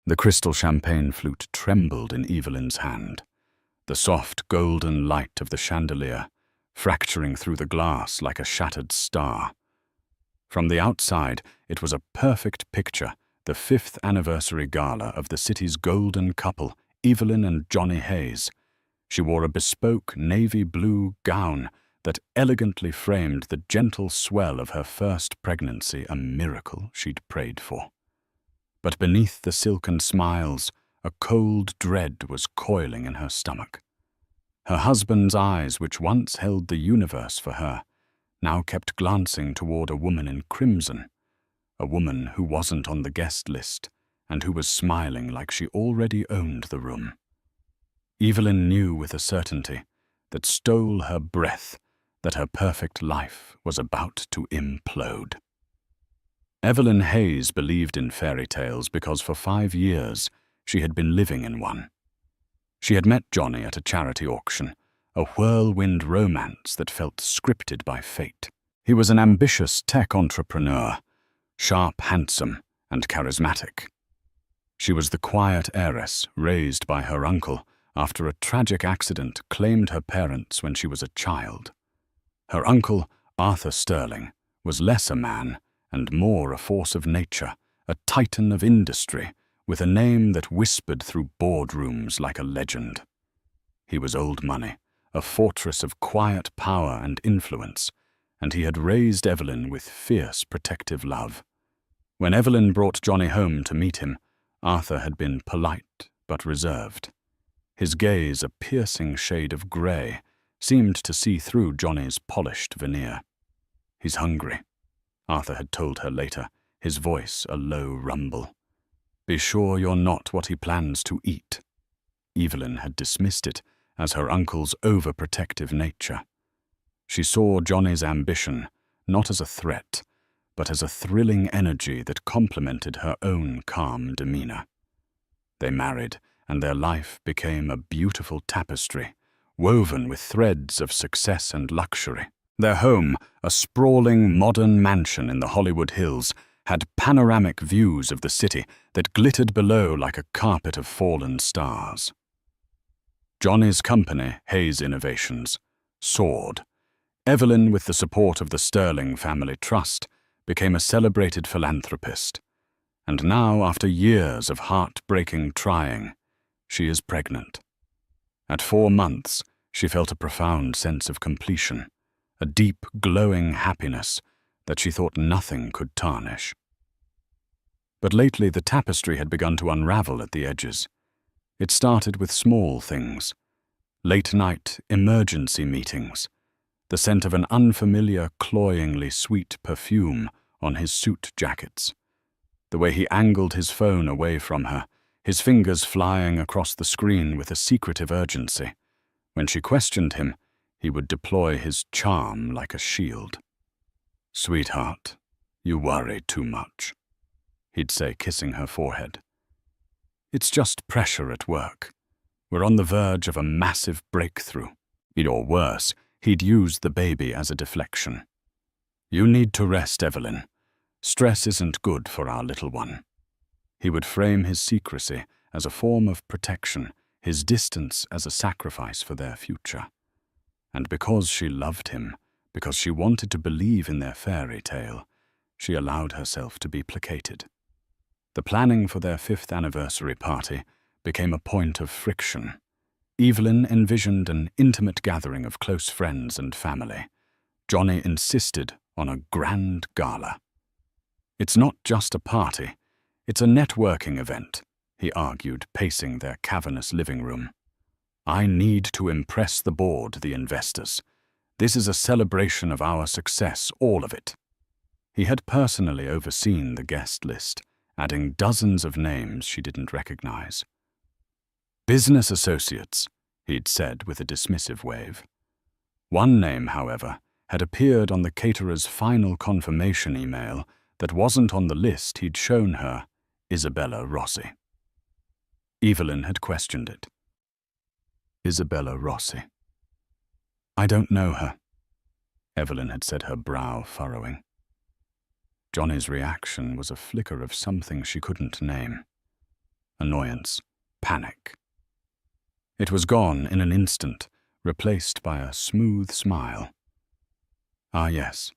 The crystal champagne flute trembled in Evelyn's hand, the soft golden light of the chandelier fracturing through the glass like a shattered star. From the outside, it was a perfect picture, the 5th anniversary gala of the city's golden couple, Evelyn and Johnny Hayes. She wore a bespoke navy blue gown that elegantly framed the gentle swell of her first pregnancy, a miracle she'd prayed for. But beneath the silken smiles, a cold dread was coiling in her stomach. Her husband's eyes, which once held the universe for her, now kept glancing toward a woman in crimson, a woman who wasn't on the guest list and who was smiling like she already owned the room. Evelyn knew with a certainty that stole her breath that her perfect life was about to implode. Evelyn Hayes believed in fairy tales because for 5 years she had been living in one. She had met Johnny at a charity auction, a whirlwind romance that felt scripted by fate. He was an ambitious tech entrepreneur, sharp, handsome, and charismatic. She was the quiet heiress raised by her uncle after a tragic accident claimed her parents when she was a child. Her uncle, Arthur Sterling, was less a man and more a force of nature, a titan of industry, with a name that whispered through boardrooms like a legend. He was old money, a fortress of quiet power and influence, and he had raised Evelyn with fierce protective love. When Evelyn brought Johnny home to meet him, Arthur had been polite but reserved. His gaze, a piercing shade of grey, seemed to see through Johnny's polished veneer. "He's hungry," Arthur had told her later, his voice a low rumble. "Be sure you're not what he plans to eat." Evelyn had dismissed it as her uncle's overprotective nature. She saw Johnny's ambition not as a threat, but as a thrilling energy that complemented her own calm demeanor. They married, and their life became a beautiful tapestry, woven with threads of success and luxury. Their home, a sprawling modern mansion in the Hollywood Hills, had panoramic views of the city that glittered below like a carpet of fallen stars. Johnny's company, Hayes Innovations, soared. Evelyn, with the support of the Sterling Family Trust, became a celebrated philanthropist. And now, after years of heartbreaking trying, she is pregnant. At 4 months, she felt a profound sense of completion, a deep, glowing happiness that she thought nothing could tarnish. But lately the tapestry had begun to unravel at the edges. It started with small things: late-night emergency meetings, the scent of an unfamiliar, cloyingly sweet perfume on his suit jackets, the way he angled his phone away from her, his fingers flying across the screen with a secretive urgency. When she questioned him, he would deploy his charm like a shield. "Sweetheart, you worry too much," he'd say, kissing her forehead. "It's just pressure at work. We're on the verge of a massive breakthrough." Or worse, he'd use the baby as a deflection. "You need to rest, Evelyn. Stress isn't good for our little one." He would frame his secrecy as a form of protection, his distance as a sacrifice for their future. And because she loved him, because she wanted to believe in their fairy tale, she allowed herself to be placated. The planning for their 5th anniversary party became a point of friction. Evelyn envisioned an intimate gathering of close friends and family. Johnny insisted on a grand gala. "It's not just a party, it's a networking event," he argued, pacing their cavernous living room. "I need to impress the board, the investors. This is a celebration of our success, all of it." He had personally overseen the guest list, adding dozens of names she didn't recognize. "Business associates," he'd said with a dismissive wave. One name, however, had appeared on the caterer's final confirmation email that wasn't on the list he'd shown her: Isabella Rossi. Evelyn had questioned it. Isabella Rossi. "I don't know her," Evelyn had said, her brow furrowing. Johnny's reaction was a flicker of something she couldn't name. annoyance, panic. It was gone in an instant, replaced by a smooth smile. Ah, yes.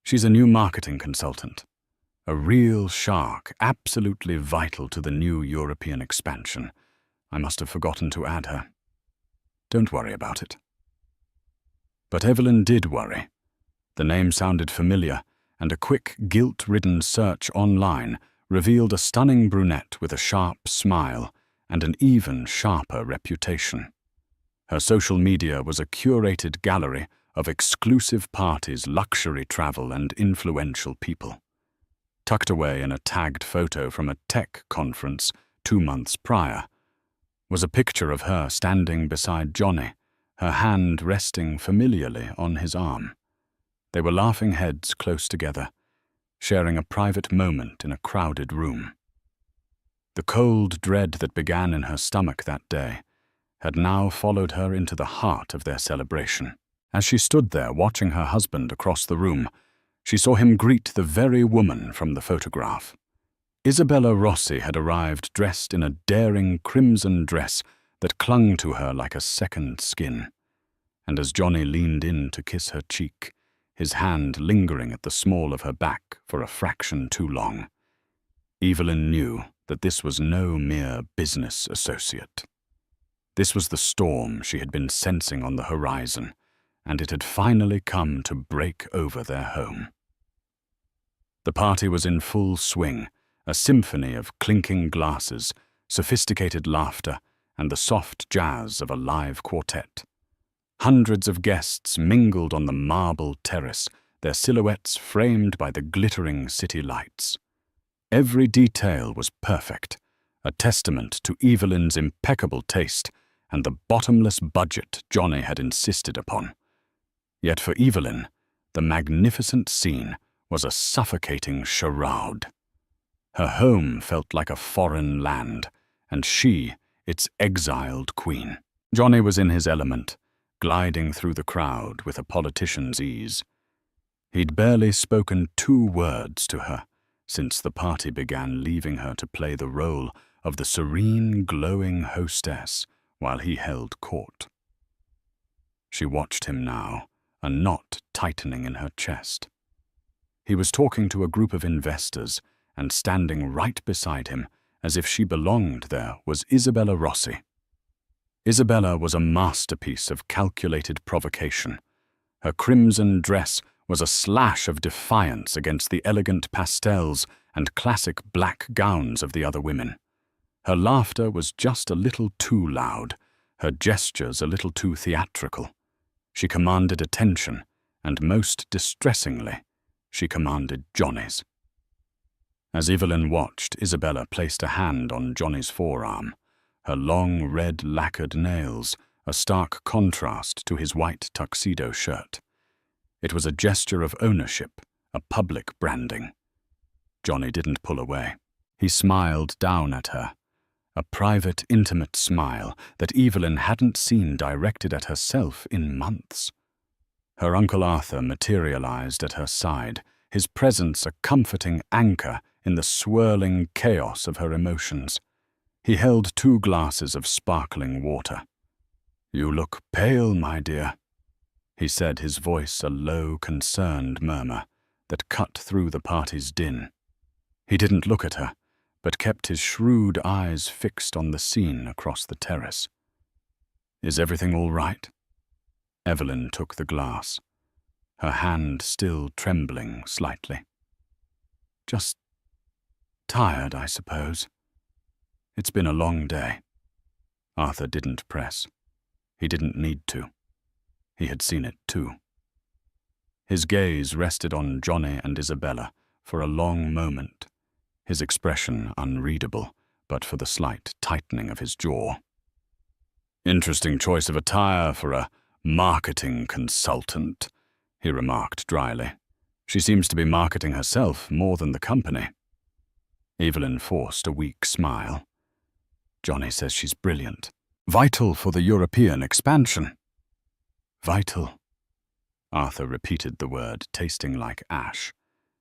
She's a new marketing consultant. A real shark, absolutely vital to the new European expansion. I must have forgotten to add her. Don't worry about it. But Evelyn did worry. The name sounded familiar, and a quick, guilt-ridden search online revealed a stunning brunette with a sharp smile and an even sharper reputation. Her social media was a curated gallery of exclusive parties, luxury travel, and influential people. Tucked away in a tagged photo from a tech conference 2 months prior was a picture of her standing beside Johnny, her hand resting familiarly on his arm. They were laughing heads close together, sharing a private moment in a crowded room. The cold dread that began in her stomach that day had now followed her into the heart of their celebration. As she stood there watching her husband across the room, she saw him greet the very woman from the photograph. Isabella Rossi had arrived dressed in a daring crimson dress that clung to her like a second skin. And as Johnny leaned in to kiss her cheek, his hand lingering at the small of her back for a fraction too long, Evelyn knew that this was no mere business associate. This was the storm she had been sensing on the horizon, and it had finally come to break over their home. The party was in full swing, a symphony of clinking glasses, sophisticated laughter, and the soft jazz of a live quartet. Hundreds of guests mingled on the marble terrace, their silhouettes framed by the glittering city lights. Every detail was perfect, a testament to Evelyn's impeccable taste and the bottomless budget Johnny had insisted upon. Yet for Evelyn, the magnificent scene was a suffocating charade. Her home felt like a foreign land, and she, its exiled queen. Johnny was in his element, gliding through the crowd with a politician's ease. He'd barely spoken 2 words to her since the party began, leaving her to play the role of the serene, glowing hostess while he held court. She watched him now, a knot tightening in her chest. He was talking to a group of investors, and standing right beside him, as if she belonged there, was Isabella Rossi. Isabella was a masterpiece of calculated provocation. Her crimson dress was a slash of defiance against the elegant pastels and classic black gowns of the other women. Her laughter was just a little too loud, her gestures a little too theatrical. She commanded attention, and most distressingly, she commanded Johnny's. As Evelyn watched, Isabella placed a hand on Johnny's forearm, her long red lacquered nails a stark contrast to his white tuxedo shirt. It was a gesture of ownership, a public branding. Johnny didn't pull away. He smiled down at her, a private, intimate smile that Evelyn hadn't seen directed at herself in months. Her Uncle Arthur materialized at her side, his presence a comforting anchor in the swirling chaos of her emotions. He held 2 glasses of sparkling water. "You look pale, my dear," he said, his voice a low, concerned murmur that cut through the party's din. He didn't look at her, but kept his shrewd eyes fixed on the scene across the terrace. "Is everything all right?" Evelyn took the glass, her hand still trembling slightly. "Just tired, I suppose. It's been a long day." Arthur didn't press. He didn't need to. He had seen it too. His gaze rested on Johnny and Isabella for a long moment, his expression unreadable, but for the slight tightening of his jaw. "Interesting choice of attire for a marketing consultant," he remarked dryly. "She seems to be marketing herself more than the company." Evelyn forced a weak smile. "Johnny says she's brilliant. Vital for the European expansion." "Vital." Arthur repeated the word, tasting like ash.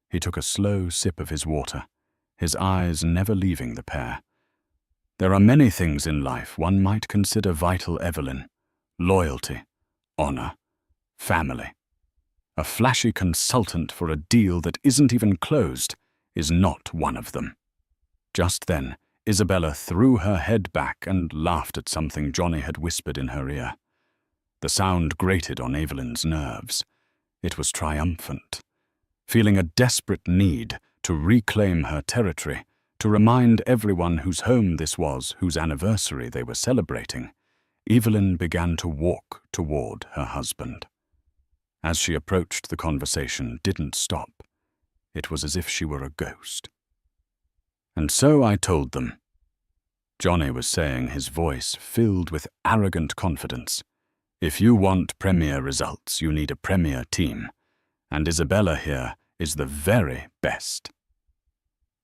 He took a slow sip of his water, his eyes never leaving the pair. There are many things in life one might consider vital, Evelyn. Loyalty, honor, family. A flashy consultant for a deal that isn't even closed is not one of them. Just then, Isabella threw her head back and laughed at something Johnny had whispered in her ear. The sound grated on Evelyn's nerves. It was triumphant. Feeling a desperate need to reclaim her territory, to remind everyone whose home this was, whose anniversary they were celebrating, Evelyn began to walk toward her husband. As she approached, the conversation didn't stop. It was as if she were a ghost. "And so I told them," Johnny was saying, his voice filled with arrogant confidence. "If you want premier results, you need a premier team. And Isabella here is the very best."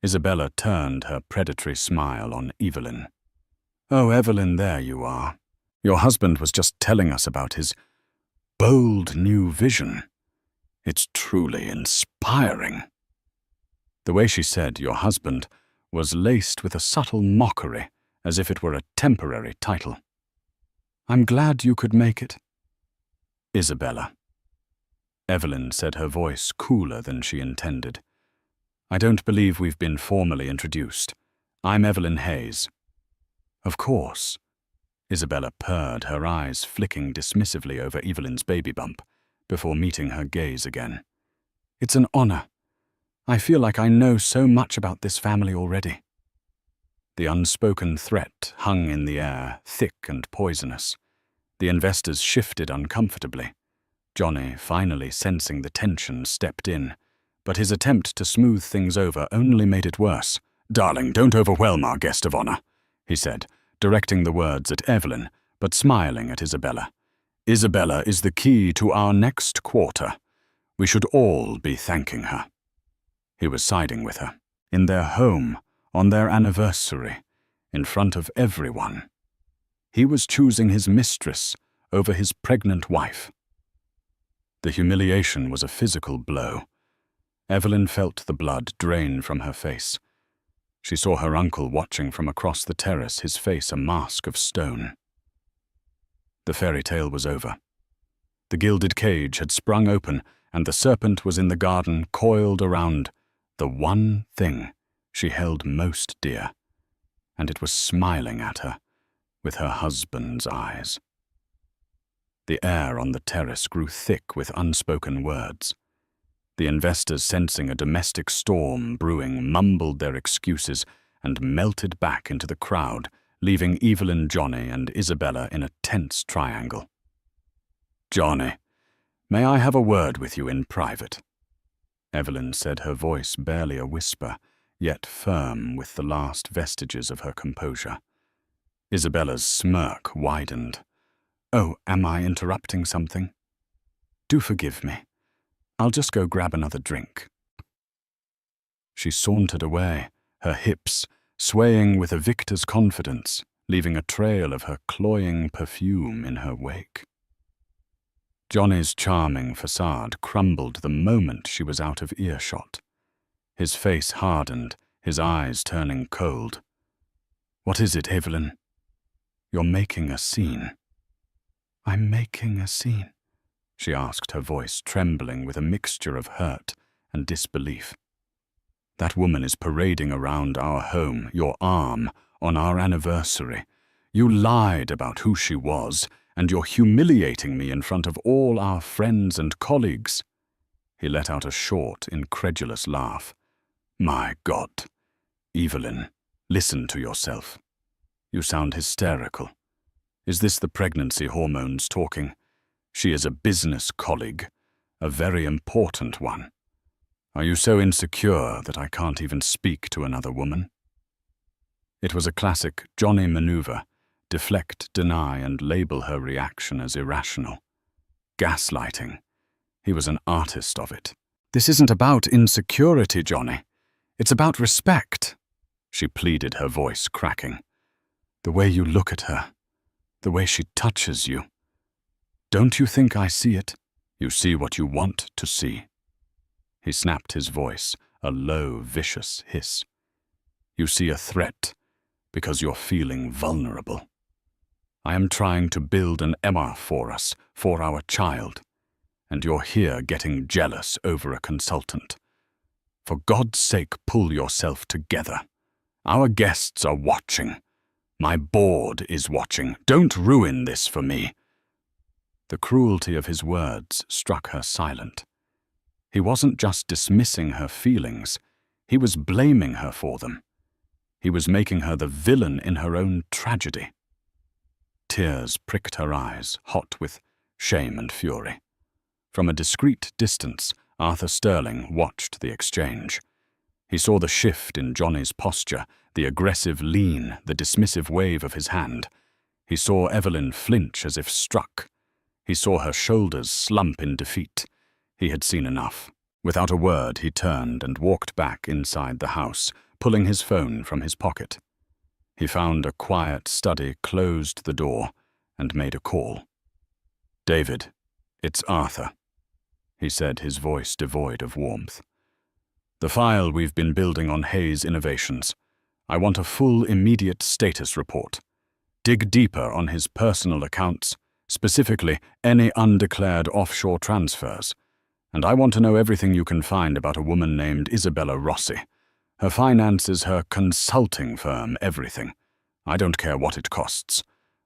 Isabella turned her predatory smile on Evelyn. "Oh, Evelyn, there you are. Your husband was just telling us about his bold new vision. It's truly inspiring." The way she said "your husband" was laced with a subtle mockery, as if it were a temporary title. "I'm glad you could make it." "Isabella." Evelyn said, her voice cooler than she intended. "I don't believe we've been formally introduced. I'm Evelyn Hayes." "Of course." Isabella purred, her eyes flicking dismissively over Evelyn's baby bump, before meeting her gaze again. "It's an honor. I feel like I know so much about this family already." The unspoken threat hung in the air, thick and poisonous. The investors shifted uncomfortably. Johnny, finally sensing the tension, stepped in, but his attempt to smooth things over only made it worse. "Darling, don't overwhelm our guest of honor," he said, directing the words at Evelyn, but smiling at Isabella. "Isabella is the key to our next quarter. We should all be thanking her." He was siding with her. In their home, on their anniversary, in front of everyone. He was choosing his mistress over his pregnant wife. The humiliation was a physical blow. Evelyn felt the blood drain from her face. She saw her uncle watching from across the terrace, his face a mask of stone. The fairy tale was over. The gilded cage had sprung open, and the serpent was in the garden, coiled around the one thing she held most dear, and it was smiling at her with her husband's eyes. The air on the terrace grew thick with unspoken words. The investors, sensing a domestic storm brewing, mumbled their excuses and melted back into the crowd, leaving Evelyn, Johnny, and Isabella in a tense triangle. "Johnny, may I have a word with you in private?" Evelyn said, her voice barely a whisper, yet firm with the last vestiges of her composure. Isabella's smirk widened. "Oh, am I interrupting something? Do forgive me. I'll just go grab another drink." She sauntered away, her hips swaying with a victor's confidence, leaving a trail of her cloying perfume in her wake. Johnny's charming facade crumbled the moment she was out of earshot. His face hardened, his eyes turning cold. "What is it, Evelyn? You're making a scene." "I'm making a scene," she asked, her voice trembling with a mixture of hurt and disbelief. "That woman is parading around our home, your arm, on our anniversary. You lied about who she was, and you're humiliating me in front of all our friends and colleagues." He let out a short, incredulous laugh. "My God. Evelyn, listen to yourself. You sound hysterical. Is this the pregnancy hormones talking? She is a business colleague, a very important one. Are you so insecure that I can't even speak to another woman?" It was a classic Johnny maneuver: deflect, deny, and label her reaction as irrational. Gaslighting. He was an artist of it. "This isn't about insecurity, Johnny. It's about respect," she pleaded, her voice cracking. "The way you look at her, the way she touches you. Don't you think I see it? You see what you want to see." He snapped his voice, a low, vicious hiss. "You see a threat, because you're feeling vulnerable. I am trying to build an Emma for us, for our child, and you're here getting jealous over a consultant. For God's sake, pull yourself together. Our guests are watching. My board is watching. Don't ruin this for me." The cruelty of his words struck her silent. He wasn't just dismissing her feelings, he was blaming her for them. He was making her the villain in her own tragedy. Tears pricked her eyes, hot with shame and fury. From a discreet distance, Arthur Sterling watched the exchange. He saw the shift in Johnny's posture, the aggressive lean, the dismissive wave of his hand. He saw Evelyn flinch as if struck. He saw her shoulders slump in defeat. He had seen enough. Without a word, he turned and walked back inside the house, pulling his phone from his pocket. He found a quiet study, closed the door, and made a call. "David, it's Arthur," he said, his voice devoid of warmth. "The file we've been building on Hayes Innovations. I want a full, immediate status report. Dig deeper on his personal accounts, specifically any undeclared offshore transfers. And I want to know everything you can find about a woman named Isabella Rossi. Her finances, her consulting firm, everything. I don't care what it costs.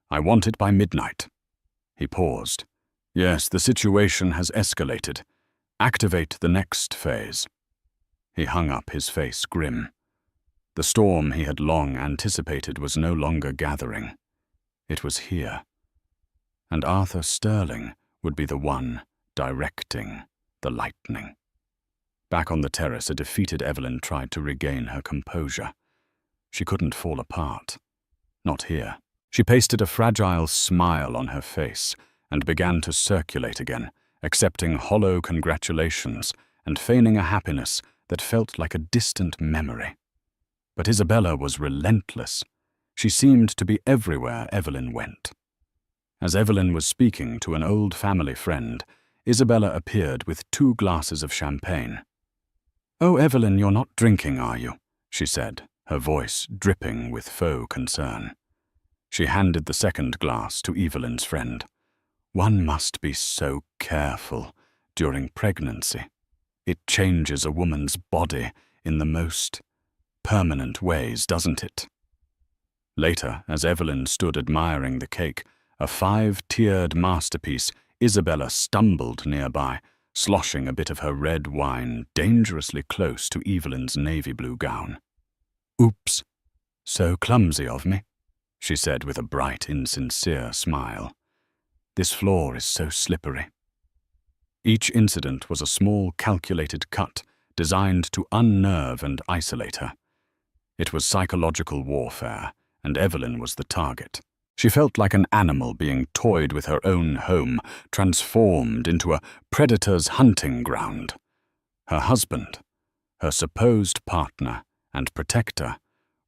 I want it by midnight." He paused. "Yes, the situation has escalated. Activate the next phase." He hung up, his face grim. The storm he had long anticipated was no longer gathering. It was here. And Arthur Sterling would be the one directing the lightning. Back on the terrace, a defeated Evelyn tried to regain her composure. She couldn't fall apart. Not here. She pasted a fragile smile on her face and began to circulate again, accepting hollow congratulations and feigning a happiness that felt like a distant memory. But Isabella was relentless. She seemed to be everywhere Evelyn went. As Evelyn was speaking to an old family friend, Isabella appeared with 2 glasses of champagne. "Oh, Evelyn, you're not drinking, are you?" she said, her voice dripping with faux concern. She handed the second glass to Evelyn's friend. "One must be so careful during pregnancy. It changes a woman's body in the most permanent ways, doesn't it?" Later, as Evelyn stood admiring the cake, a 5-tiered masterpiece, Isabella stumbled nearby, sloshing a bit of her red wine dangerously close to Evelyn's navy blue gown. "Oops, so clumsy of me," she said with a bright, insincere smile. "This floor is so slippery." Each incident was a small, calculated cut designed to unnerve and isolate her. It was psychological warfare, and Evelyn was the target. She felt like an animal being toyed with her own home, transformed into a predator's hunting ground. Her husband, her supposed partner and protector,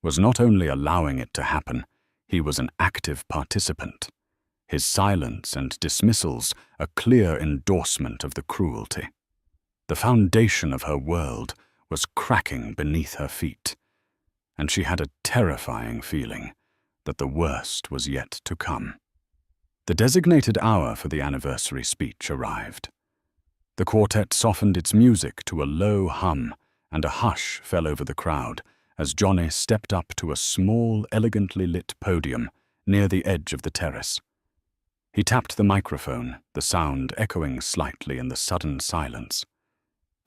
was not only allowing it to happen, he was an active participant. His silence and dismissals a clear endorsement of the cruelty. The foundation of her world was cracking beneath her feet, and she had a terrifying feeling that the worst was yet to come. The designated hour for the anniversary speech arrived. The quartet softened its music to a low hum, and a hush fell over the crowd as Johnny stepped up to a small, elegantly lit podium near the edge of the terrace. He tapped the microphone, the sound echoing slightly in the sudden silence.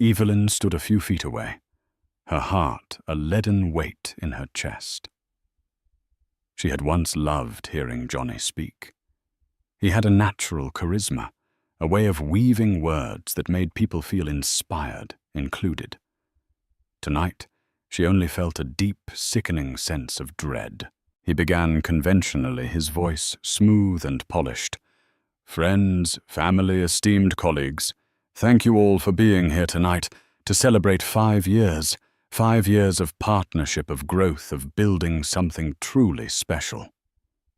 Evelyn stood a few feet away, her heart a leaden weight in her chest. She had once loved hearing Johnny speak. He had a natural charisma, a way of weaving words that made people feel inspired, included. Tonight, she only felt a deep, sickening sense of dread. He began conventionally, his voice smooth and polished. "Friends, family, esteemed colleagues, thank you all for being here tonight to celebrate 5 years. 5 years of partnership, of growth, of building something truly special."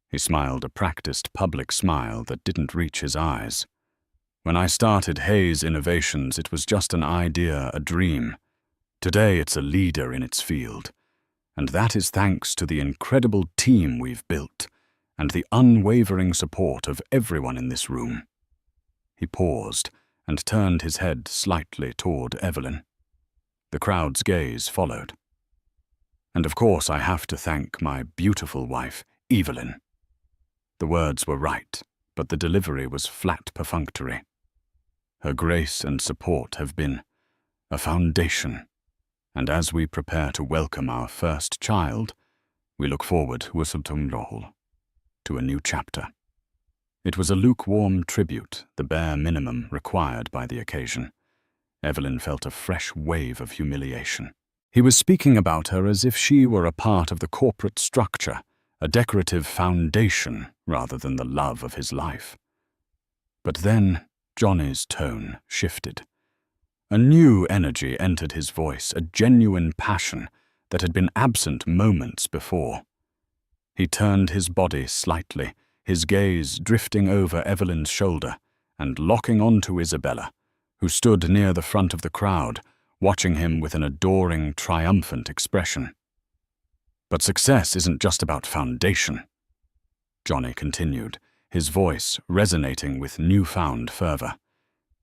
He smiled a practiced public smile that didn't reach his eyes. "When I started Hayes Innovations, it was just an idea, a dream. Today it's a leader in its field. And that is thanks to the incredible team we've built and the unwavering support of everyone in this room." He paused and turned his head slightly toward Evelyn. The crowd's gaze followed. "And of course I have to thank my beautiful wife, Evelyn." The words were right, but the delivery was flat perfunctory. "Her grace and support have been a foundation, and as we prepare to welcome our first child, we look forward to a new chapter." It was a lukewarm tribute, the bare minimum required by the occasion. Evelyn felt a fresh wave of humiliation. He was speaking about her as if she were a part of the corporate structure, a decorative foundation rather than the love of his life. But then Johnny's tone shifted. A new energy entered his voice, a genuine passion that had been absent moments before. He turned his body slightly, his gaze drifting over Evelyn's shoulder and locking onto Isabella, who stood near the front of the crowd, watching him with an adoring, triumphant expression. "But success isn't just about foundation," Johnny continued, his voice resonating with newfound fervor.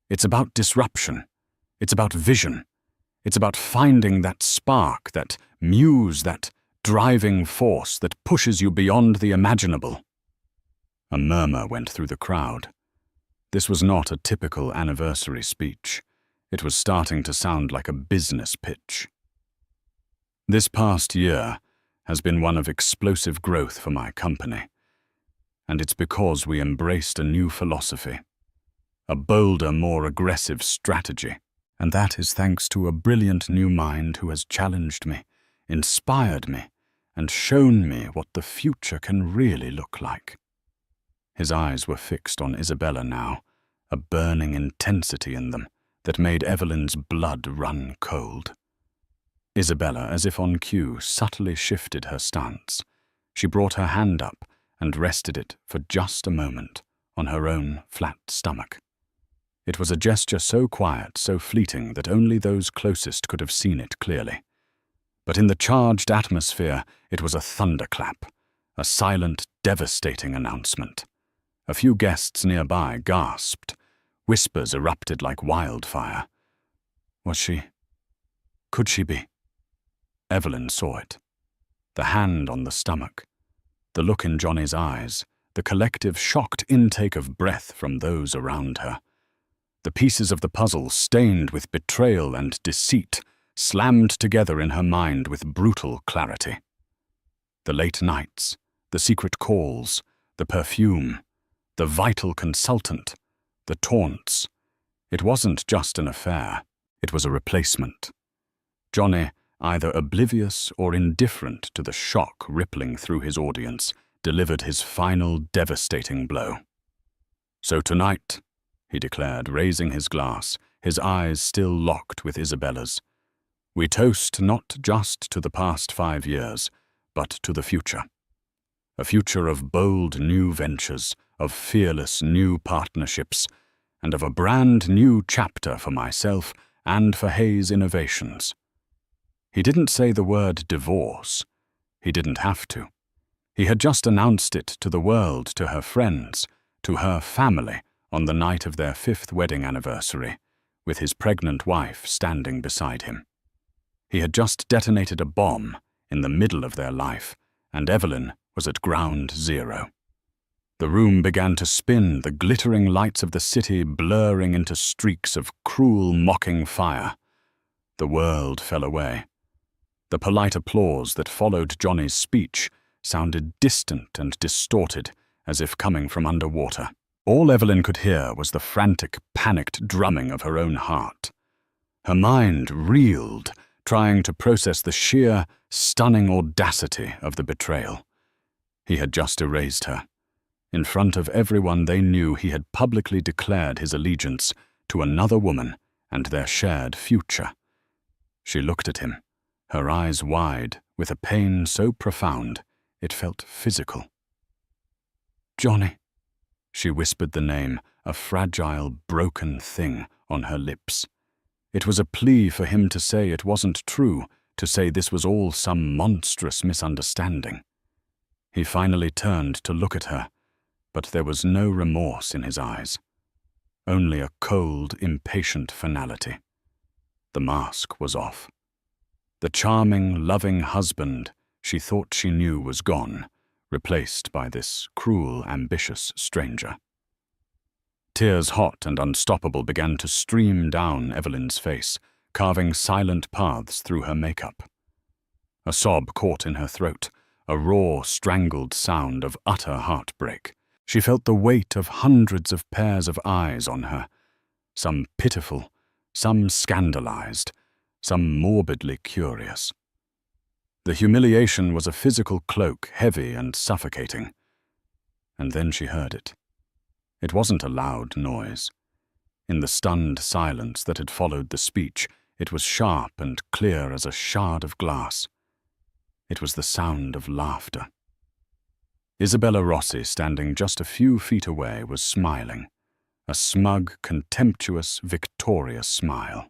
"It's about disruption. It's about vision. It's about finding that spark, that muse, that driving force that pushes you beyond the imaginable." A murmur went through the crowd. This was not a typical anniversary speech. It was starting to sound like a business pitch. "This past year has been one of explosive growth for my company, and it's because we embraced a new philosophy, a bolder, more aggressive strategy, and that is thanks to a brilliant new mind who has challenged me, inspired me, and shown me what the future can really look like." His eyes were fixed on Isabella now, a burning intensity in them that made Evelyn's blood run cold. Isabella, as if on cue, subtly shifted her stance. She brought her hand up and rested it for just a moment on her own flat stomach. It was a gesture so quiet, so fleeting that only those closest could have seen it clearly. But in the charged atmosphere, it was a thunderclap, a silent, devastating announcement. A few guests nearby gasped. Whispers erupted like wildfire. Could she be? Evelyn saw it. The hand on the stomach, the look in Johnny's eyes, the collective shocked intake of breath from those around her. The pieces of the puzzle, stained with betrayal and deceit, slammed together in her mind with brutal clarity. The late nights, the secret calls, the perfume, the vital consultant, the taunts. It wasn't just an affair, it was a replacement. Johnny, either oblivious or indifferent to the shock rippling through his audience, delivered his final devastating blow. "So tonight," he declared, raising his glass, his eyes still locked with Isabella's, "we toast not just to the past 5 years, but to the future. A future of bold new ventures, of fearless new partnerships, and of a brand new chapter for myself and for Hayes Innovations." He didn't say the word divorce. He didn't have to. He had just announced it to the world, to her friends, to her family on the night of their 5th wedding anniversary, with his pregnant wife standing beside him. He had just detonated a bomb in the middle of their life, and Evelyn was at ground zero. The room began to spin, the glittering lights of the city blurring into streaks of cruel, mocking fire. The world fell away. The polite applause that followed Johnny's speech sounded distant and distorted, as if coming from underwater. All Evelyn could hear was the frantic, panicked drumming of her own heart. Her mind reeled, trying to process the sheer, stunning audacity of the betrayal. He had just erased her. In front of everyone they knew he had publicly declared his allegiance to another woman and their shared future. She looked at him, her eyes wide, with a pain so profound it felt physical. "Johnny," she whispered the name, a fragile, broken thing on her lips. It was a plea for him to say it wasn't true, to say this was all some monstrous misunderstanding. He finally turned to look at her, but there was no remorse in his eyes, only a cold, impatient finality. The mask was off. The charming, loving husband she thought she knew was gone, replaced by this cruel, ambitious stranger. Tears hot and unstoppable began to stream down Evelyn's face, carving silent paths through her makeup. A sob caught in her throat, a raw, strangled sound of utter heartbreak. She felt the weight of hundreds of pairs of eyes on her, some pitiful, some scandalized, some morbidly curious. The humiliation was a physical cloak, heavy and suffocating. And then she heard it. It wasn't a loud noise. In the stunned silence that had followed the speech, it was sharp and clear as a shard of glass. It was the sound of laughter. Isabella Rossi, standing just a few feet away, was smiling, a smug, contemptuous, victorious smile.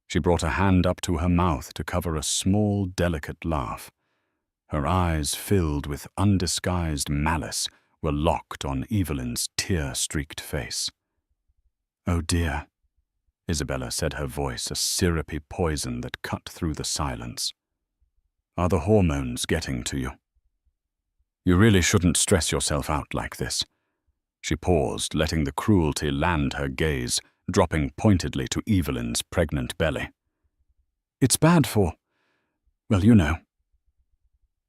She brought a hand up to her mouth to cover a small, delicate laugh. Her eyes, filled with undisguised malice, were locked on Evelyn's tear-streaked face. "Oh dear," Isabella said, her voice a syrupy poison that cut through the silence. "Are the hormones getting to you? You really shouldn't stress yourself out like this." She paused, letting the cruelty land her gaze, dropping pointedly to Evelyn's pregnant belly. "It's bad for, well, you know."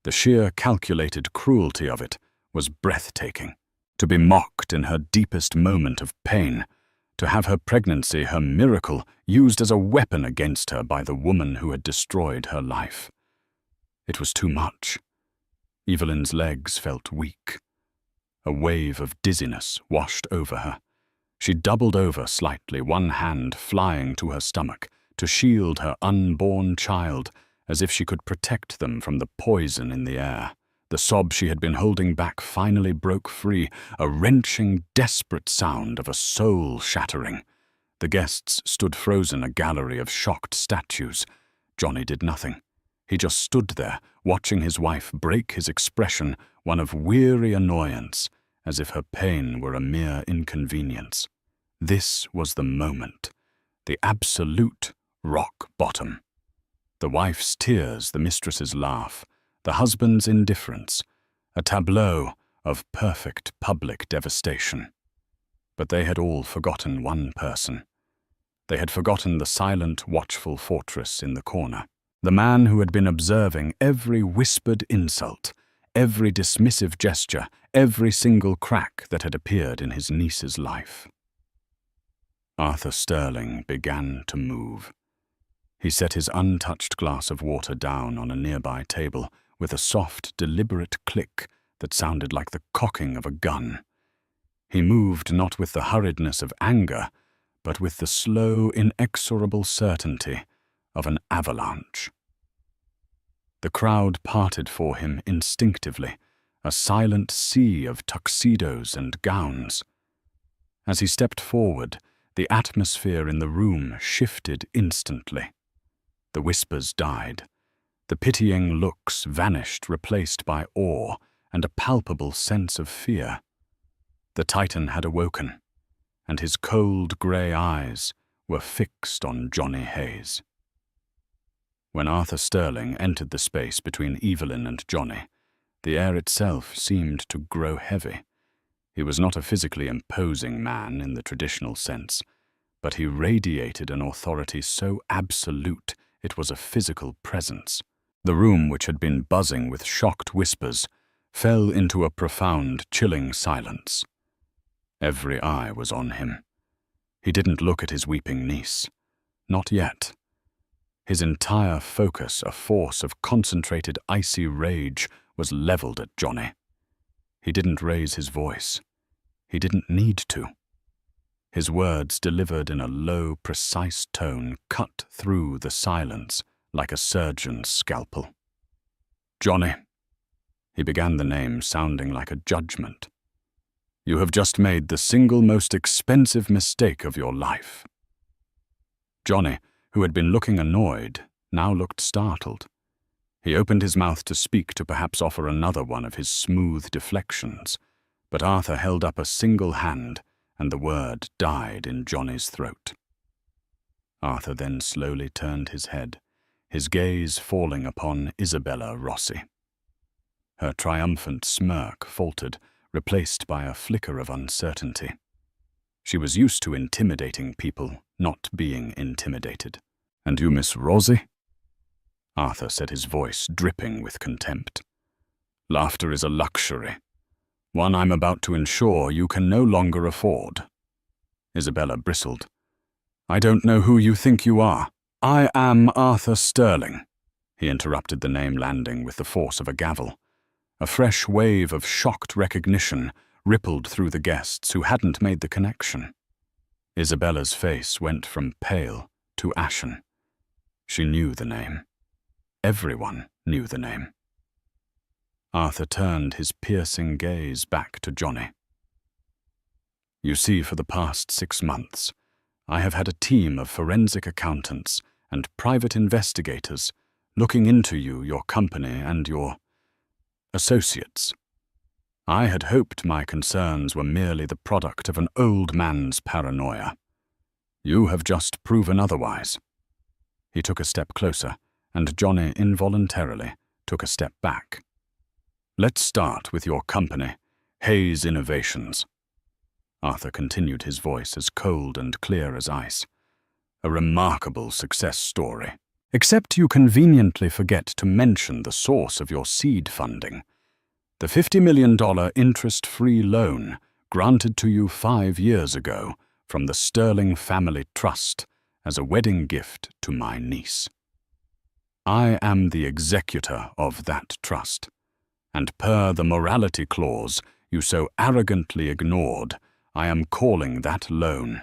The sheer calculated cruelty of it was breathtaking. To be mocked in her deepest moment of pain, to have her pregnancy, her miracle, used as a weapon against her by the woman who had destroyed her life. It was too much. Evelyn's legs felt weak. A wave of dizziness washed over her. She doubled over slightly, one hand flying to her stomach, to shield her unborn child, as if she could protect them from the poison in the air. The sob she had been holding back finally broke free, a wrenching, desperate sound of a soul shattering. The guests stood frozen, a gallery of shocked statues. Johnny did nothing. He just stood there, watching his wife break his expression, one of weary annoyance, as if her pain were a mere inconvenience. This was the moment, the absolute rock bottom. The wife's tears, the mistress's laugh, the husband's indifference, a tableau of perfect public devastation. But they had all forgotten one person. They had forgotten the silent, watchful fortress in the corner. The man who had been observing every whispered insult, every dismissive gesture, every single crack that had appeared in his niece's life. Arthur Sterling began to move. He set his untouched glass of water down on a nearby table with a soft, deliberate click that sounded like the cocking of a gun. He moved not with the hurriedness of anger, but with the slow, inexorable certainty of an avalanche. The crowd parted for him instinctively, a silent sea of tuxedos and gowns. As he stepped forward, the atmosphere in the room shifted instantly. The whispers died. The pitying looks vanished, replaced by awe and a palpable sense of fear. The Titan had awoken, and his cold grey eyes were fixed on Johnny Hayes. When Arthur Sterling entered the space between Evelyn and Johnny, the air itself seemed to grow heavy. He was not a physically imposing man in the traditional sense, but he radiated an authority so absolute it was a physical presence. The room, which had been buzzing with shocked whispers, fell into a profound, chilling silence. Every eye was on him. He didn't look at his weeping niece. Not yet. His entire focus, a force of concentrated icy rage, was leveled at Johnny. He didn't raise his voice. He didn't need to. His words, delivered in a low, precise tone, cut through the silence like a surgeon's scalpel. "Johnny," he began the name sounding like a judgment. "You have just made the single most expensive mistake of your life." Johnny, who had been looking annoyed, now looked startled. He opened his mouth to speak, to perhaps offer another one of his smooth deflections, but Arthur held up a single hand, and the word died in Johnny's throat. Arthur then slowly turned his head, his gaze falling upon Isabella Rossi. Her triumphant smirk faltered, replaced by a flicker of uncertainty. She was used to intimidating people, not being intimidated. "And you, Miss Rossi?" Arthur said, his voice dripping with contempt. "Laughter is a luxury, one I'm about to ensure you can no longer afford." Isabella bristled. "I don't know who you think you are." "I am Arthur Sterling," he interrupted, the name landing with the force of a gavel. A fresh wave of shocked recognition rippled through the guests who hadn't made the connection. Isabella's face went from pale to ashen. She knew the name. Everyone knew the name. Arthur turned his piercing gaze back to Johnny. "You see, for the past 6 months, I have had a team of forensic accountants and private investigators looking into you, your company, and your associates. I had hoped my concerns were merely the product of an old man's paranoia. You have just proven otherwise." He took a step closer, and Johnny involuntarily took a step back. "Let's start with your company, Hayes Innovations." Arthur continued, his voice as cold and clear as ice. "A remarkable success story. Except you conveniently forget to mention the source of your seed funding. The $50 million interest-free loan granted to you 5 years ago from the Sterling Family Trust as a wedding gift to my niece. I am the executor of that trust, and per the morality clause you so arrogantly ignored, I am calling that loan.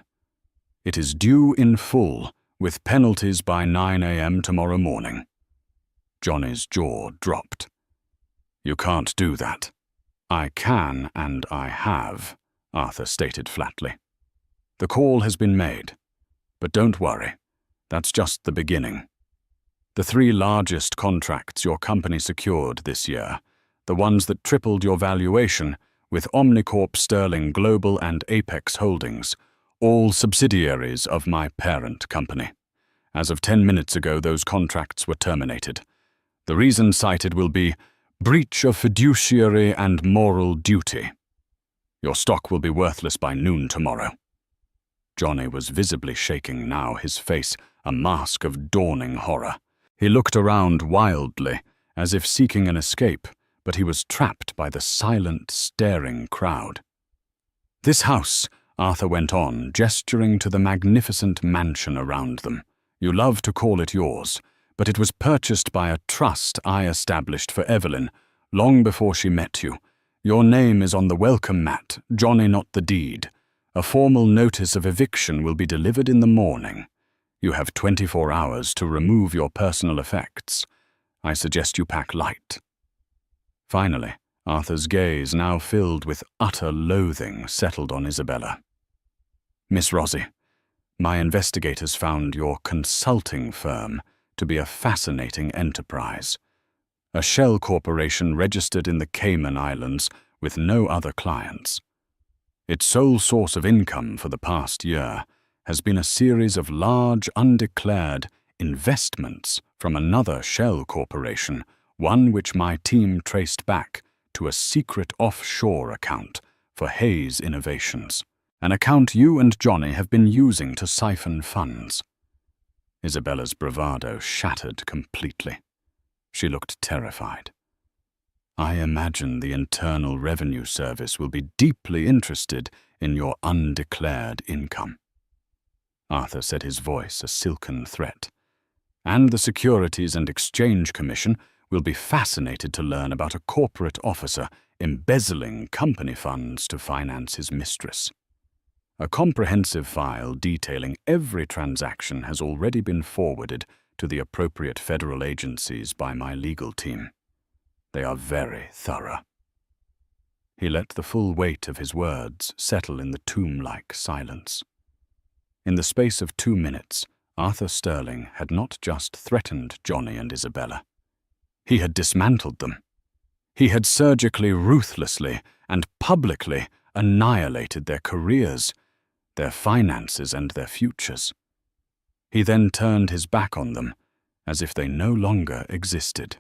It is due in full, with penalties by 9 a.m. tomorrow morning." Johnny's jaw dropped. "You can't do that." "I can, and I have," Arthur stated flatly. "The call has been made. But don't worry, that's just the beginning. The 3 largest contracts your company secured this year, the ones that tripled your valuation, with Omnicorp, Sterling Global, and Apex Holdings, all subsidiaries of my parent company. As of 10 minutes ago, those contracts were terminated. The reason cited will be breach of fiduciary and moral duty. Your stock will be worthless by noon tomorrow." Johnny was visibly shaking now, his face a mask of dawning horror. He looked around wildly, as if seeking an escape, but he was trapped by the silent, staring crowd. "This house," Arthur went on, gesturing to the magnificent mansion around them. "You love to call it yours, but it was purchased by a trust I established for Evelyn long before she met you. Your name is on the welcome mat, Johnny, not the deed. A formal notice of eviction will be delivered in the morning. You have 24 hours to remove your personal effects. I suggest you pack light." Finally, Arthur's gaze, now filled with utter loathing, settled on Isabella. "Miss Rossi, my investigators found your consulting firm to be a fascinating enterprise. A shell corporation registered in the Cayman Islands with no other clients. Its sole source of income for the past year has been a series of large undeclared investments from another shell corporation, one which my team traced back to a secret offshore account for Hayes Innovations, an account you and Johnny have been using to siphon funds." Isabella's bravado shattered completely. She looked terrified. "I imagine the Internal Revenue Service will be deeply interested in your undeclared income." Arthur said, his voice a silken threat. "And the Securities and Exchange Commission will be fascinated to learn about a corporate officer embezzling company funds to finance his mistress. A comprehensive file detailing every transaction has already been forwarded to the appropriate federal agencies by my legal team. They are very thorough." He let the full weight of his words settle in the tomb-like silence. In the space of 2 minutes, Arthur Sterling had not just threatened Johnny and Isabella. He had dismantled them. He had surgically, ruthlessly, and publicly annihilated their careers, their finances, and their futures. He then turned his back on them, as if they no longer existed.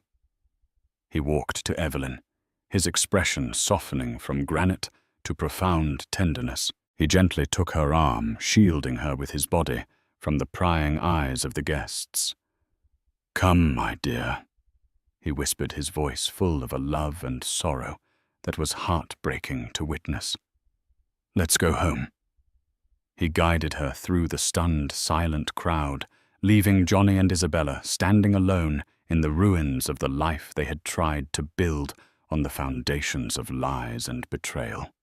He walked to Evelyn, his expression softening from granite to profound tenderness. He gently took her arm, shielding her with his body from the prying eyes of the guests. "Come, my dear," he whispered, his voice full of a love and sorrow that was heartbreaking to witness. "Let's go home." He guided her through the stunned, silent crowd, leaving Johnny and Isabella standing alone in the ruins of the life they had tried to build on the foundations of lies and betrayal.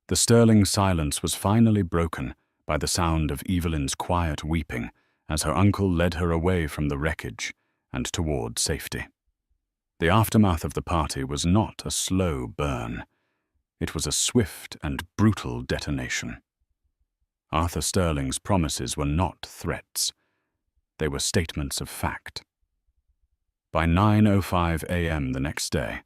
The Sterling silence was finally broken by the sound of Evelyn's quiet weeping as her uncle led her away from the wreckage and toward safety. The aftermath of the party was not a slow burn. It was a swift and brutal detonation. Arthur Sterling's promises were not threats. They were statements of fact. By 9:05 a.m. the next day,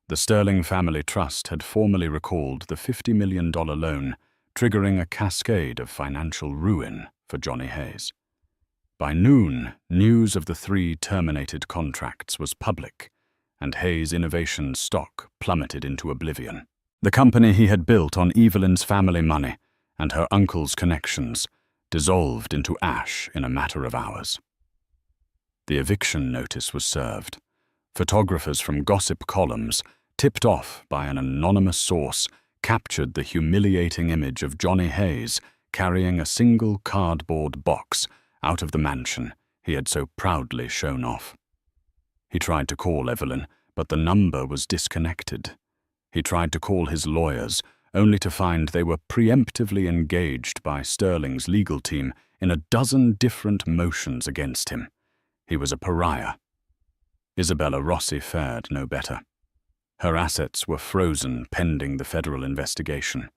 the Sterling Family Trust had formally recalled the $50 million loan, triggering a cascade of financial ruin for Johnny Hayes. By noon, news of the 3 terminated contracts was public, and Hayes' innovation stock plummeted into oblivion. The company he had built on Evelyn's family money and her uncle's connections dissolved into ash in a matter of hours. The eviction notice was served. Photographers from gossip columns, tipped off by an anonymous source, captured the humiliating image of Johnny Hayes carrying a single cardboard box out of the mansion he had so proudly shown off. He tried to call Evelyn, but the number was disconnected. He tried to call his lawyers, only to find they were preemptively engaged by Sterling's legal team in a dozen different motions against him. He was a pariah. Isabella Rossi fared no better. Her assets were frozen pending the federal investigation.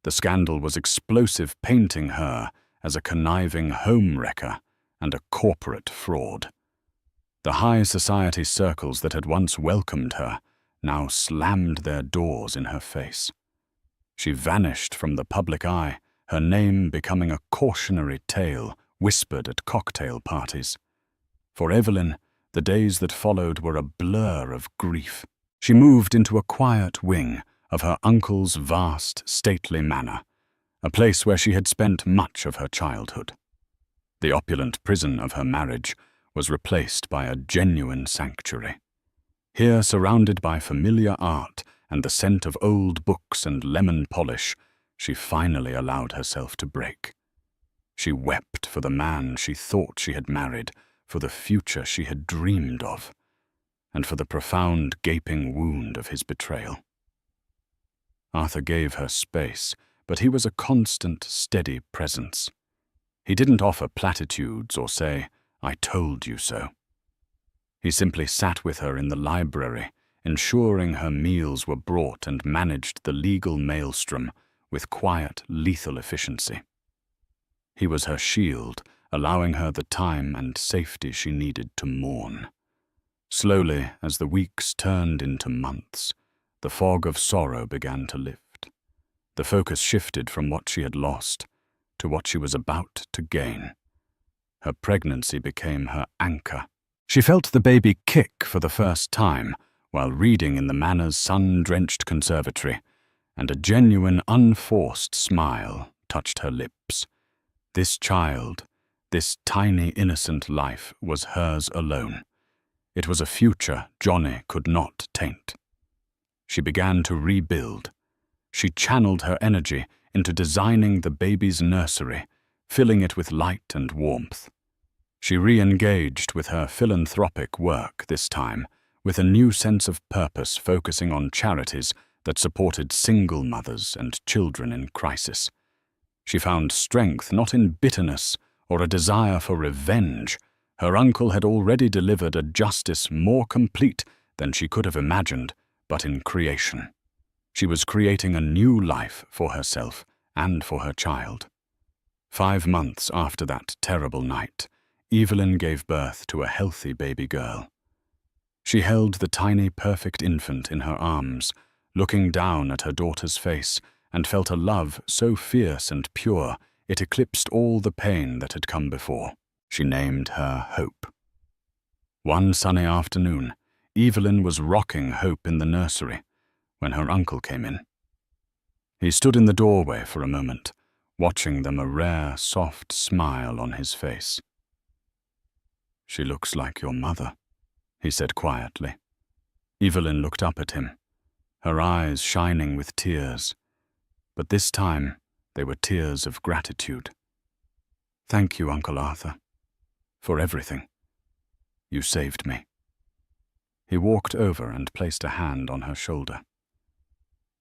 The scandal was explosive, painting her as a conniving homewrecker and a corporate fraud. The high society circles that had once welcomed her now slammed their doors in her face. She vanished from the public eye, her name becoming a cautionary tale whispered at cocktail parties. For Evelyn, the days that followed were a blur of grief. She moved into a quiet wing of her uncle's vast, stately manor, a place where she had spent much of her childhood. The opulent prison of her marriage was replaced by a genuine sanctuary. Here, surrounded by familiar art and the scent of old books and lemon polish, she finally allowed herself to break. She wept for the man she thought she had married, for the future she had dreamed of, and for the profound gaping wound of his betrayal. Arthur gave her space, but he was a constant, steady presence. He didn't offer platitudes or say, "I told you so." He simply sat with her in the library, ensuring her meals were brought and managed the legal maelstrom with quiet, lethal efficiency. He was her shield, allowing her the time and safety she needed to mourn. Slowly, as the weeks turned into months, the fog of sorrow began to lift. The focus shifted from what she had lost to what she was about to gain. Her pregnancy became her anchor. She felt the baby kick for the first time while reading in the manor's sun-drenched conservatory, and a genuine, unforced smile touched her lips. This child, this tiny, innocent life, was hers alone. It was a future Johnny could not taint. She began to rebuild. She channeled her energy into designing the baby's nursery, filling it with light and warmth. She re-engaged with her philanthropic work this time, with a new sense of purpose, focusing on charities that supported single mothers and children in crisis. She found strength not in bitterness or a desire for revenge. Her uncle had already delivered a justice more complete than she could have imagined, but in creation. She was creating a new life for herself and for her child. 5 months after that terrible night, Evelyn gave birth to a healthy baby girl. She held the tiny, perfect infant in her arms, looking down at her daughter's face, and felt a love so fierce and pure it eclipsed all the pain that had come before. She named her Hope. One sunny afternoon, Evelyn was rocking Hope in the nursery when her uncle came in. He stood in the doorway for a moment, watching them, a rare, soft smile on his face. "She looks like your mother," he said quietly. Evelyn looked up at him, her eyes shining with tears, but this time they were tears of gratitude. "Thank you, Uncle Arthur, for everything. You saved me." He walked over and placed a hand on her shoulder.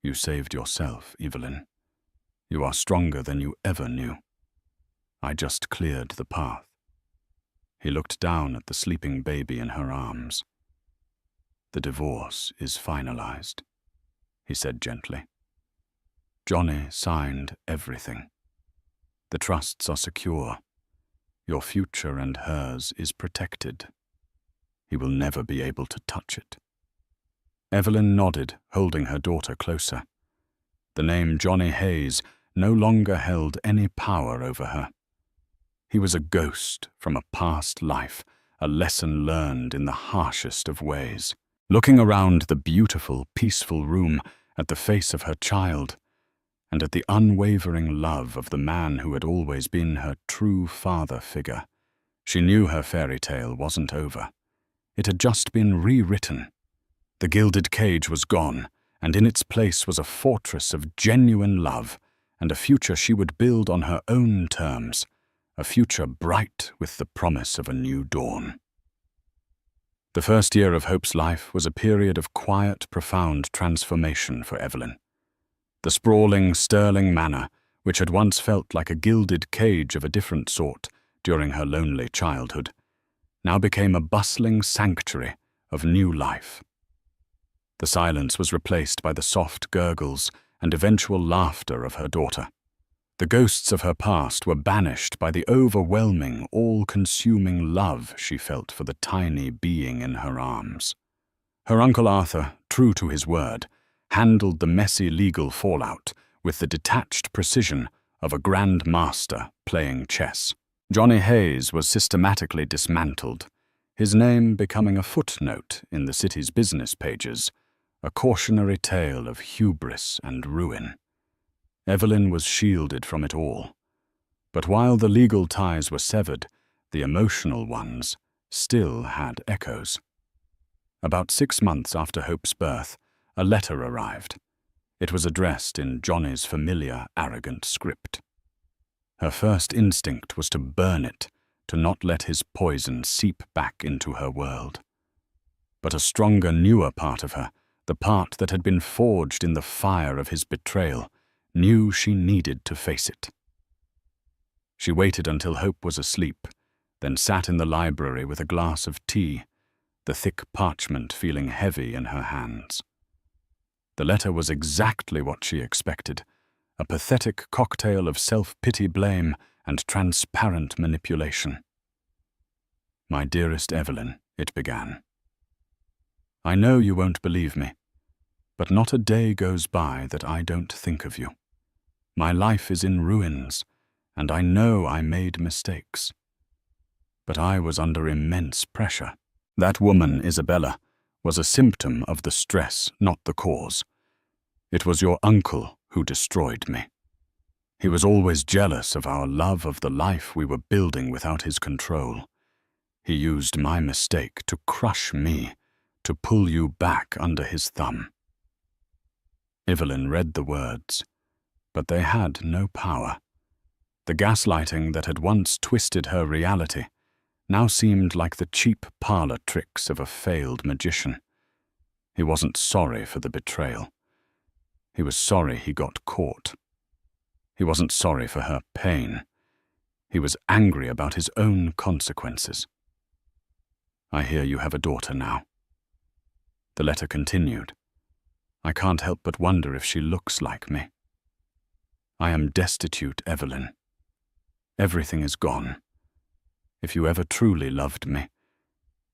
"You saved yourself, Evelyn. You are stronger than you ever knew. I just cleared the path." He looked down at the sleeping baby in her arms. "The divorce is finalized," he said gently. "Johnny signed everything. The trusts are secure. Your future and hers is protected. He will never be able to touch it." Evelyn nodded, holding her daughter closer. The name Johnny Hayes no longer held any power over her. He was a ghost from a past life, a lesson learned in the harshest of ways. Looking around the beautiful, peaceful room at the face of her child, and at the unwavering love of the man who had always been her true father figure, she knew her fairy tale wasn't over. It had just been rewritten. The gilded cage was gone, and in its place was a fortress of genuine love, and a future she would build on her own terms, a future bright with the promise of a new dawn. The first year of Hope's life was a period of quiet, profound transformation for Evelyn. The sprawling, Sterling manor, which had once felt like a gilded cage of a different sort during her lonely childhood, now became a bustling sanctuary of new life. The silence was replaced by the soft gurgles and eventual laughter of her daughter. The ghosts of her past were banished by the overwhelming, all-consuming love she felt for the tiny being in her arms. Her Uncle Arthur, true to his word, handled the messy legal fallout with the detached precision of a grand master playing chess. Johnny Hayes was systematically dismantled, his name becoming a footnote in the city's business pages, a cautionary tale of hubris and ruin. Evelyn was shielded from it all. But while the legal ties were severed, the emotional ones still had echoes. About 6 months after Hope's birth, a letter arrived. It was addressed in Johnny's familiar, arrogant script. Her first instinct was to burn it, to not let his poison seep back into her world. But a stronger, newer part of her, the part that had been forged in the fire of his betrayal, knew she needed to face it. She waited until Hope was asleep, then sat in the library with a glass of tea, the thick parchment feeling heavy in her hands. The letter was exactly what she expected, a pathetic cocktail of self-pity, blame, and transparent manipulation. "My dearest Evelyn," it began. "I know you won't believe me, but not a day goes by that I don't think of you. My life is in ruins, and I know I made mistakes. But I was under immense pressure. That woman, Isabella, was a symptom of the stress, not the cause. It was your uncle who destroyed me. He was always jealous of our love of the life we were building without his control. He used my mistake to crush me, to pull you back under his thumb." Evelyn read the words, but they had no power. The gaslighting that had once twisted her reality now seemed like the cheap parlor tricks of a failed magician. He wasn't sorry for the betrayal. He was sorry he got caught. He wasn't sorry for her pain. He was angry about his own consequences. "I hear you have a daughter now." The letter continued. "I can't help but wonder if she looks like me. I am destitute, Evelyn. Everything is gone. If you ever truly loved me,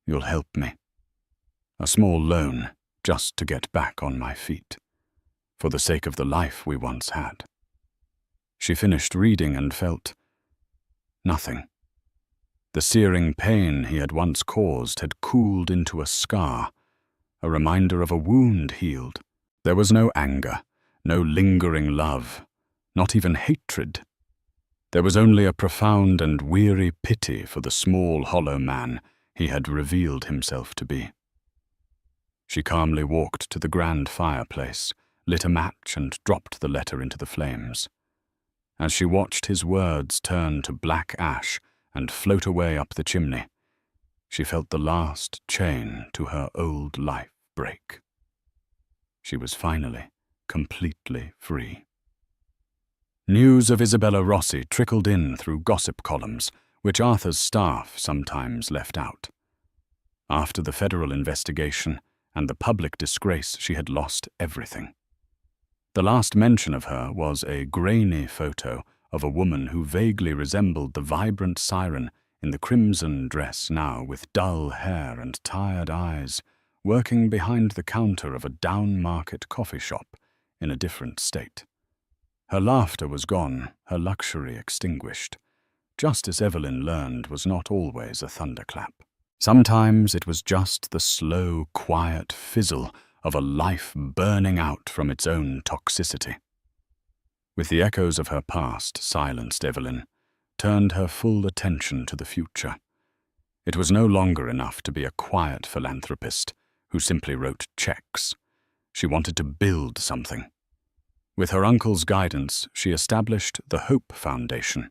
you'll help me. A small loan, just to get back on my feet, for the sake of the life we once had." She finished reading and felt nothing. The searing pain he had once caused had cooled into a scar, a reminder of a wound healed. There was no anger, no lingering love, not even hatred. There was only a profound and weary pity for the small, hollow man he had revealed himself to be. She calmly walked to the grand fireplace, lit a match and dropped the letter into the flames. As she watched his words turn to black ash and float away up the chimney, she felt the last chain to her old life break. She was finally completely free. News of Isabella Rossi trickled in through gossip columns, which Arthur's staff sometimes left out. After the federal investigation and the public disgrace, she had lost everything. The last mention of her was a grainy photo of a woman who vaguely resembled the vibrant siren in the crimson dress, now with dull hair and tired eyes, working behind the counter of a down-market coffee shop in a different state. Her laughter was gone, her luxury extinguished. Justice Evelyn learned was not always a thunderclap. Sometimes it was just the slow, quiet fizzle of a life burning out from its own toxicity. With the echoes of her past silenced, Evelyn turned her full attention to the future. It was no longer enough to be a quiet philanthropist who simply wrote checks. She wanted to build something. With her uncle's guidance, she established the Hope Foundation,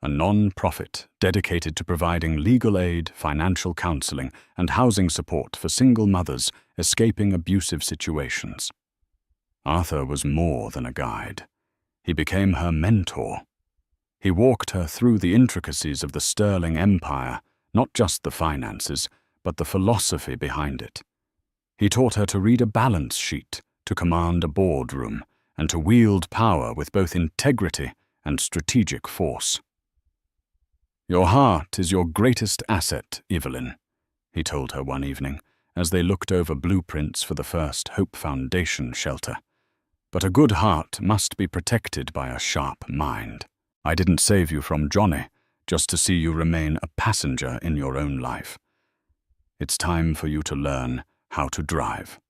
a non-profit dedicated to providing legal aid, financial counseling, and housing support for single mothers escaping abusive situations. Arthur was more than a guide. He became her mentor. He walked her through the intricacies of the sterling empire, not just the finances, but the philosophy behind it. He taught her to read a balance sheet, to command a boardroom, and to wield power with both integrity and strategic force. "Your heart is your greatest asset, Evelyn," he told her one evening, as they looked over blueprints for the first Hope Foundation shelter. "But a good heart must be protected by a sharp mind. I didn't save you from Johnny just to see you remain a passenger in your own life. It's time for you to learn how to drive."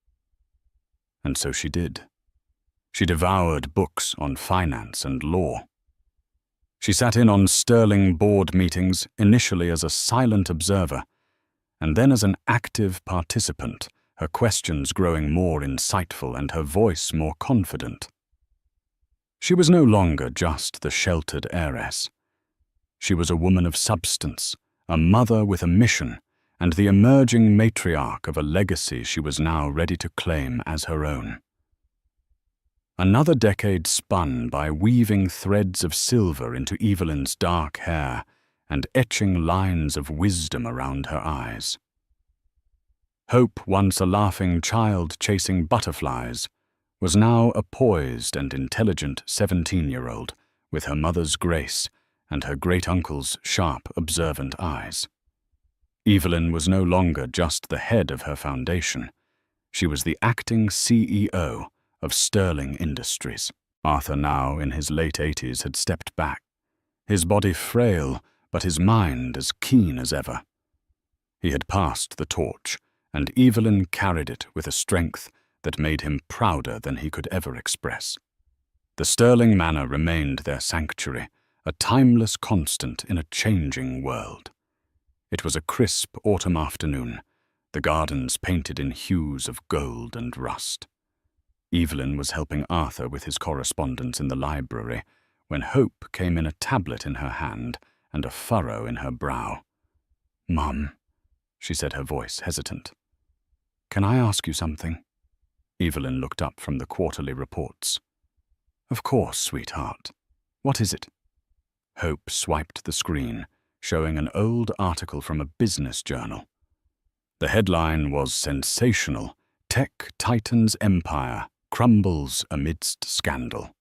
And so she did. She devoured books on finance and law. She sat in on sterling board meetings, initially as a silent observer, and then as an active participant, her questions growing more insightful and her voice more confident. She was no longer just the sheltered heiress. She was a woman of substance, a mother with a mission, and the emerging matriarch of a legacy she was now ready to claim as her own. Another decade spun by weaving threads of silver into Evelyn's dark hair and etching lines of wisdom around her eyes. Hope, once a laughing child chasing butterflies, was now a poised and intelligent 17-year-old with her mother's grace and her great-uncle's sharp, observant eyes. Evelyn was no longer just the head of her foundation. She was the acting CEO of Sterling Industries. Arthur, now in his late 80s, had stepped back, his body frail, but his mind as keen as ever. He had passed the torch, and Evelyn carried it with a strength that made him prouder than he could ever express. The Sterling Manor remained their sanctuary, a timeless constant in a changing world. It was a crisp autumn afternoon, the gardens painted in hues of gold and rust. Evelyn was helping Arthur with his correspondence in the library when Hope came in, a tablet in her hand and a furrow in her brow. "Mum," she said, her voice hesitant. "Can I ask you something?" Evelyn looked up from the quarterly reports. "Of course, sweetheart. What is it?" Hope swiped the screen, showing an old article from a business journal. The headline was sensational: "Tech Titan's Empire Crumbles Amidst Scandal."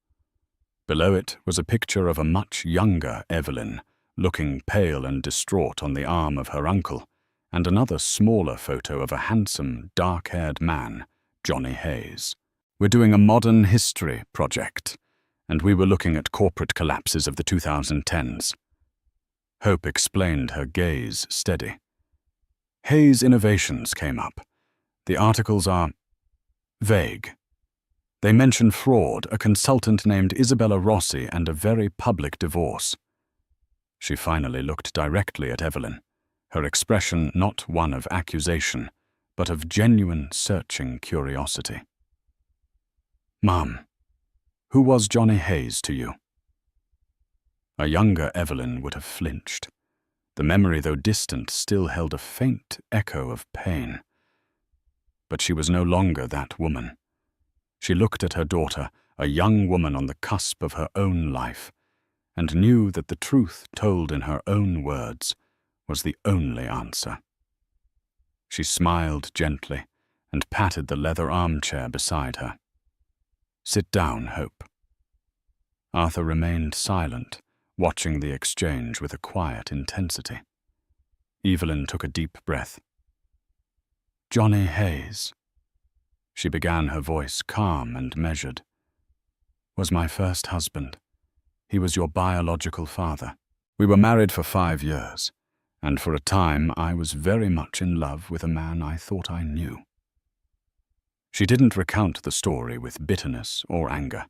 Below it was a picture of a much younger Evelyn, looking pale and distraught on the arm of her uncle, and another smaller photo of a handsome, dark-haired man, Johnny Hayes. "We're doing a modern history project, and we were looking at corporate collapses of the 2010s. Hope explained, her gaze steady. Hayes' innovations came up. The articles are vague. They mention fraud, a consultant named Isabella Rossi, and a very public divorce." She finally looked directly at Evelyn, her expression not one of accusation, but of genuine, searching curiosity. "Mom, who was Johnny Hayes to you?" A younger Evelyn would have flinched. The memory, though distant, still held a faint echo of pain. But she was no longer that woman. She looked at her daughter, a young woman on the cusp of her own life, and knew that the truth told in her own words was the only answer. She smiled gently and patted the leather armchair beside her. "Sit down, Hope." Arthur remained silent, watching the exchange with a quiet intensity. Evelyn took a deep breath. "Johnny Hayes," she began, her voice calm and measured, "was my first husband. He was your biological father. We were married for 5 years, and for a time I was very much in love with a man I thought I knew." She didn't recount the story with bitterness or anger.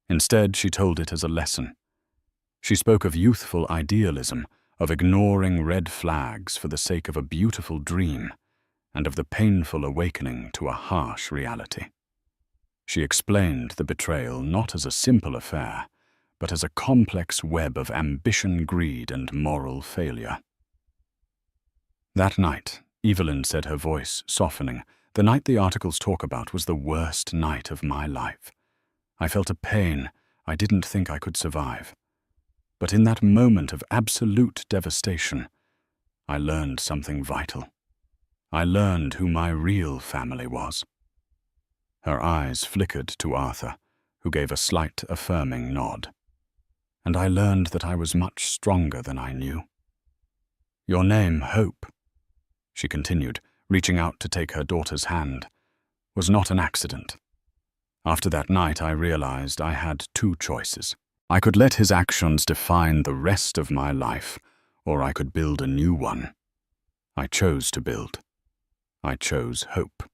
Instead, she told it as a lesson. She spoke of youthful idealism, of ignoring red flags for the sake of a beautiful dream, and of the painful awakening to a harsh reality. She explained the betrayal not as a simple affair, but as a complex web of ambition, greed, and moral failure. That night, Evelyn said, her voice softening, "The night the articles talk about was the worst night of my life. I felt a pain I didn't think I could survive. But in that moment of absolute devastation, I learned something vital. I learned who my real family was." Her eyes flickered to Arthur, who gave a slight affirming nod. "And I learned that I was much stronger than I knew. Your name, Hope," she continued, reaching out to take her daughter's hand, "was not an accident. After that night, I realized I had 2 choices. I could let his actions define the rest of my life, or I could build a new one. I chose to build. I chose hope."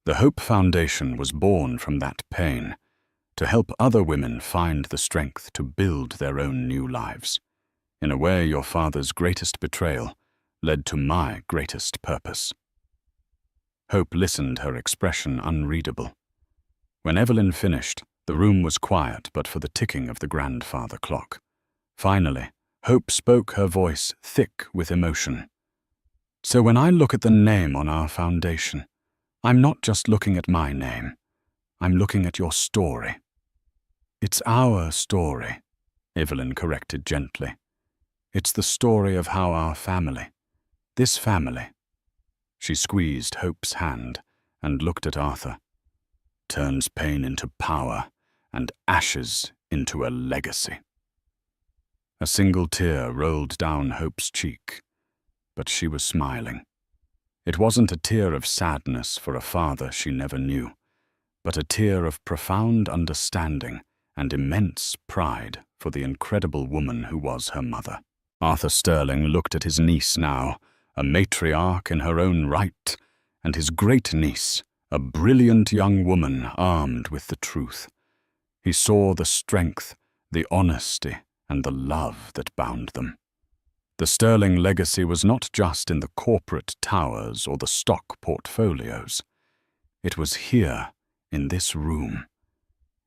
The Hope Foundation was born from that pain, to help other women find the strength to build their own new lives. In a way, your father's greatest betrayal led to my greatest purpose. Hope listened, her expression unreadable. When Evelyn finished, the room was quiet but for the ticking of the grandfather clock. Finally, Hope spoke, her voice thick with emotion. "So when I look at the name on our foundation, I'm not just looking at my name. I'm looking at your story." "It's our story," Evelyn corrected gently. "It's the story of how our family, this family," she squeezed Hope's hand and looked at Arthur, "turns pain into power and ashes into a legacy." A single tear rolled down Hope's cheek, but she was smiling. It wasn't a tear of sadness for a father she never knew, but a tear of profound understanding and immense pride for the incredible woman who was her mother. Arthur Sterling looked at his niece now, a matriarch in her own right, and his great-niece, a brilliant young woman armed with the truth. He saw the strength, the honesty, and the love that bound them. The Sterling legacy was not just in the corporate towers or the stock portfolios. It was here, in this room.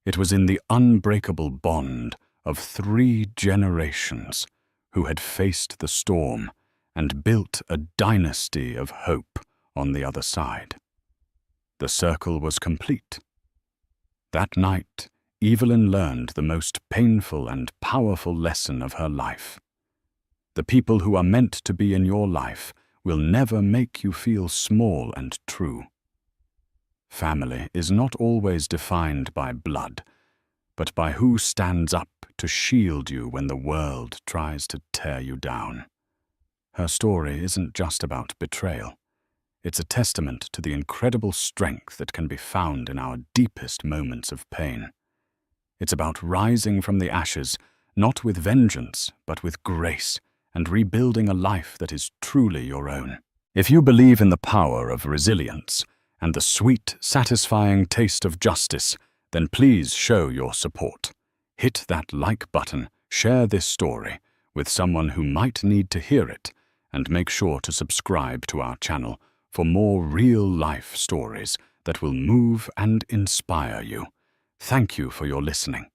It was in the unbreakable bond of 3 generations who had faced the storm and built a dynasty of hope on the other side. The circle was complete. That night, Evelyn learned the most painful and powerful lesson of her life. The people who are meant to be in your life will never make you feel small and true. Family is not always defined by blood, but by who stands up to shield you when the world tries to tear you down. Her story isn't just about betrayal. It's a testament to the incredible strength that can be found in our deepest moments of pain. It's about rising from the ashes, not with vengeance, but with grace, and rebuilding a life that is truly your own. If you believe in the power of resilience and the sweet, satisfying taste of justice, then please show your support. Hit that like button, share this story with someone who might need to hear it, and make sure to subscribe to our channel for more real-life stories that will move and inspire you. Thank you for your listening.